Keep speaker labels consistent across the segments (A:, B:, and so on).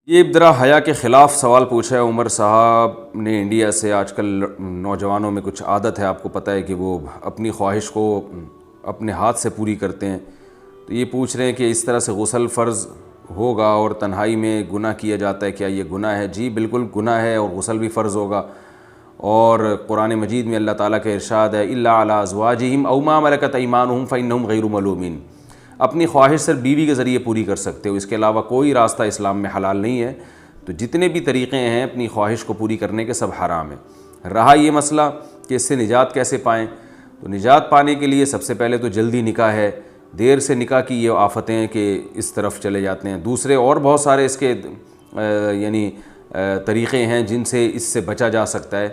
A: یہ ذرا حیا کے خلاف سوال پوچھا ہے عمر صاحب نے انڈیا سے۔ آج کل نوجوانوں میں کچھ عادت ہے، آپ کو پتہ ہے کہ وہ اپنی خواہش کو اپنے ہاتھ سے پوری کرتے ہیں۔ تو یہ پوچھ رہے ہیں کہ اس طرح سے غسل فرض ہوگا اور تنہائی میں گناہ کیا جاتا ہے، کیا یہ گناہ ہے؟ جی بالکل گناہ ہے، اور غسل بھی فرض ہوگا۔ اور قرآن مجید میں اللہ تعالیٰ کا ارشاد ہے الا علی ازواجہم او ما ملکت ایمانہم فانہم غیر ملومین۔ اپنی خواہش صرف بیوی کے ذریعے پوری کر سکتے ہو، اس کے علاوہ کوئی راستہ اسلام میں حلال نہیں ہے۔ تو جتنے بھی طریقے ہیں اپنی خواہش کو پوری کرنے کے، سب حرام ہیں۔ رہا یہ مسئلہ کہ اس سے نجات کیسے پائیں، تو نجات پانے کے لیے سب سے پہلے تو جلدی نکاح ہے۔ دیر سے نکاح کی یہ آفتیں ہیں کہ اس طرف چلے جاتے ہیں۔ دوسرے اور بہت سارے اس کے طریقے ہیں جن سے اس سے بچا جا سکتا ہے۔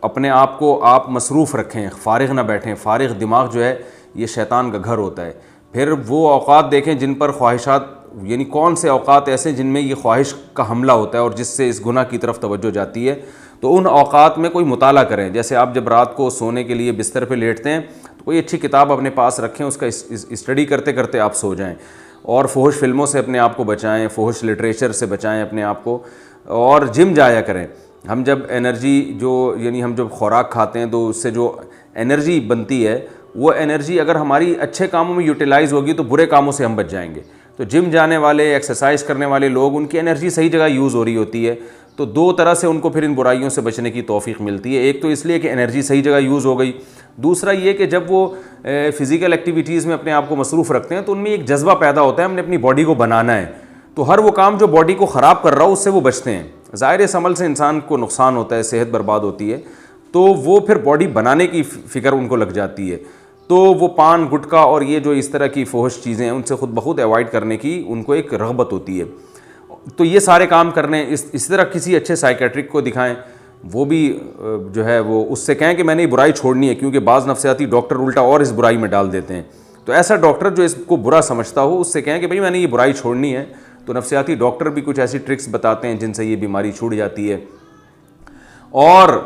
A: اپنے آپ کو آپ مصروف رکھیں، فارغ نہ بیٹھیں۔ فارغ دماغ جو ہے یہ شیطان کا گھر ہوتا ہے۔ پھر وہ اوقات دیکھیں جن پر خواہشات، یعنی کون سے اوقات ایسے جن میں یہ خواہش کا حملہ ہوتا ہے اور جس سے اس گناہ کی طرف توجہ جاتی ہے، تو ان اوقات میں کوئی مطالعہ کریں۔ جیسے آپ جب رات کو سونے کے لیے بستر پہ لیٹتے ہیں تو کوئی اچھی کتاب اپنے پاس رکھیں، اس کا اسٹڈی کرتے کرتے آپ سو جائیں، اور فحش فلموں سے اپنے آپ کو بچائیں، فحش لٹریچر سے بچائیں اپنے آپ کو، اور جم جایا کریں۔ ہم جب ہم جب خوراک کھاتے ہیں تو اس سے جو انرجی بنتی ہے، وہ انرجی اگر ہماری اچھے کاموں میں یوٹیلائز ہوگی تو برے کاموں سے ہم بچ جائیں گے۔ تو جم جانے والے، ایکسرسائز کرنے والے لوگ، ان کی انرجی صحیح جگہ یوز ہو رہی ہوتی ہے، تو دو طرح سے ان کو پھر ان برائیوں سے بچنے کی توفیق ملتی ہے۔ ایک تو اس لیے کہ انرجی صحیح جگہ یوز ہو گئی، دوسرا یہ کہ جب وہ فزیکل ایکٹیویٹیز میں اپنے آپ کو مصروف رکھتے ہیں تو ان میں ایک جذبہ پیدا ہوتا ہے، ہم نے اپنی باڈی کو بنانا ہے، تو ہر وہ کام جو باڈی کو خراب کر رہا ہو اس سے وہ بچتے ہیں۔ ظاہر اس عمل سے انسان کو نقصان ہوتا ہے، صحت برباد ہوتی ہے، تو وہ پھر باڈی بنانے کی فکر ان کو لگ جاتی ہے۔ تو وہ پان گٹکا اور یہ جو اس طرح کی فحش چیزیں ہیں ان سے خود بخود ایوائڈ کرنے کی ان کو ایک رغبت ہوتی ہے۔ تو یہ سارے کام کرنے، اس طرح کسی اچھے سائیکیٹرک کو دکھائیں، وہ بھی جو ہے وہ اس سے کہیں کہ میں نے یہ برائی چھوڑنی ہے، کیونکہ بعض نفسیاتی ڈاکٹر الٹا اور اس برائی میں ڈال دیتے ہیں۔ تو ایسا ڈاکٹر جو اس کو برا سمجھتا ہو، اس سے کہیں کہ بھئی میں نے یہ برائی چھوڑنی ہے۔ تو نفسیاتی ڈاکٹر بھی کچھ ایسی ٹرکس بتاتے ہیں جن سے یہ بیماری چھوٹ جاتی ہے۔ اور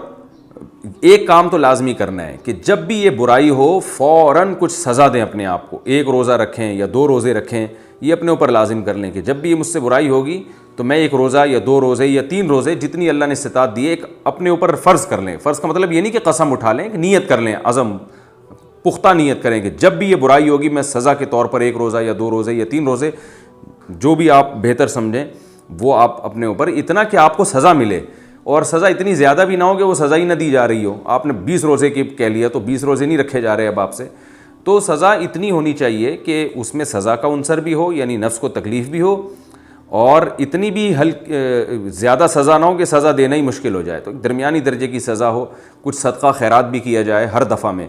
A: ایک کام تو لازمی کرنا ہے کہ جب بھی یہ برائی ہو فوراً کچھ سزا دیں اپنے آپ کو۔ ایک روزہ رکھیں یا 2 روزے رکھیں، یہ اپنے اوپر لازم کر لیں کہ جب بھی یہ مجھ سے برائی ہوگی تو میں 1 روزہ یا 2 روزے یا 3 روزے، جتنی اللہ نے استطاعت دی ہے، ایک اپنے اوپر فرض کر لیں۔ فرض کا مطلب یہ نہیں کہ قسم اٹھا لیں، کہ نیت کر لیں، عزم، پختہ نیت کریں کہ جب بھی یہ برائی ہوگی میں سزا کے طور پر 1 روزہ یا 2 روزے یا 3 روزے، جو بھی آپ بہتر سمجھیں وہ آپ اپنے اوپر، اتنا کہ آپ کو سزا ملے، اور سزا اتنی زیادہ بھی نہ ہو کہ وہ سزا ہی نہ دی جا رہی ہو۔ آپ نے 20 روزے کی کہہ لیا تو 20 روزے نہیں رکھے جا رہے اب آپ سے، تو سزا اتنی ہونی چاہیے کہ اس میں سزا کا عنصر بھی ہو، یعنی نفس کو تکلیف بھی ہو، اور اتنی بھی زیادہ سزا نہ ہو کہ سزا دینا ہی مشکل ہو جائے۔ تو درمیانی درجے کی سزا ہو، کچھ صدقہ خیرات بھی کیا جائے ہر دفعہ میں،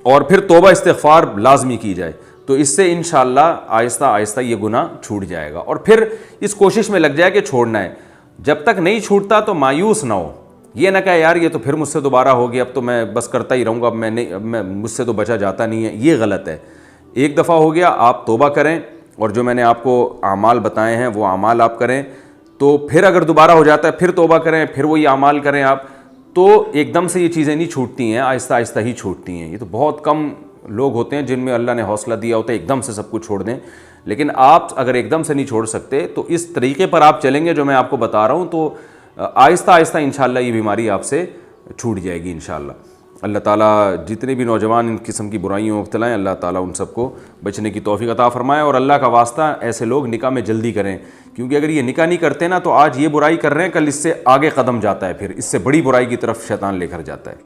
A: اور پھر توبہ استغفار لازمی کی جائے۔ تو اس سے انشاءاللہ آہستہ آہستہ یہ گناہ چھوٹ جائے گا، اور پھر اس کوشش میں لگ جائے کہ چھوڑنا ہے۔ جب تک نہیں چھوٹتا تو مایوس نہ ہو، یہ نہ کہ یار یہ تو پھر مجھ سے دوبارہ ہو گیا، اب تو میں بس کرتا ہی رہوں گا، مجھ سے تو بچا جاتا نہیں ہے۔ یہ غلط ہے۔ ایک دفعہ ہو گیا، آپ توبہ کریں، اور جو میں نے آپ کو اعمال بتائے ہیں وہ اعمال آپ کریں۔ تو پھر اگر دوبارہ ہو جاتا ہے پھر توبہ کریں، پھر وہی اعمال کریں آپ، تو ایک دم سے یہ چیزیں نہیں چھوٹتی ہیں، آہستہ آہستہ ہی چھوٹتی ہیں۔ یہ تو بہت کم لوگ ہوتے ہیں جن میں اللہ نے حوصلہ دیا ہوتا ہے ایک دم سے سب کچھ چھوڑ دیں، لیکن آپ اگر ایک دم سے نہیں چھوڑ سکتے تو اس طریقے پر آپ چلیں گے جو میں آپ کو بتا رہا ہوں، تو آہستہ آہستہ انشاءاللہ یہ بیماری آپ سے چھوٹ جائے گی انشاءاللہ۔ اللہ تعالیٰ جتنے بھی نوجوان ان قسم کی برائیوں میں مبتلا ہیں، اللہ تعالیٰ ان سب کو بچنے کی توفیق عطا فرمائے، اور اللہ کا واسطہ ایسے لوگ نکاح میں جلدی کریں، کیونکہ اگر یہ نکاح نہیں کرتے نا تو آج یہ برائی کر رہے ہیں، کل اس سے آگے قدم جاتا ہے، پھر اس سے بڑی برائی کی طرف شیطان لے کر جاتا ہے۔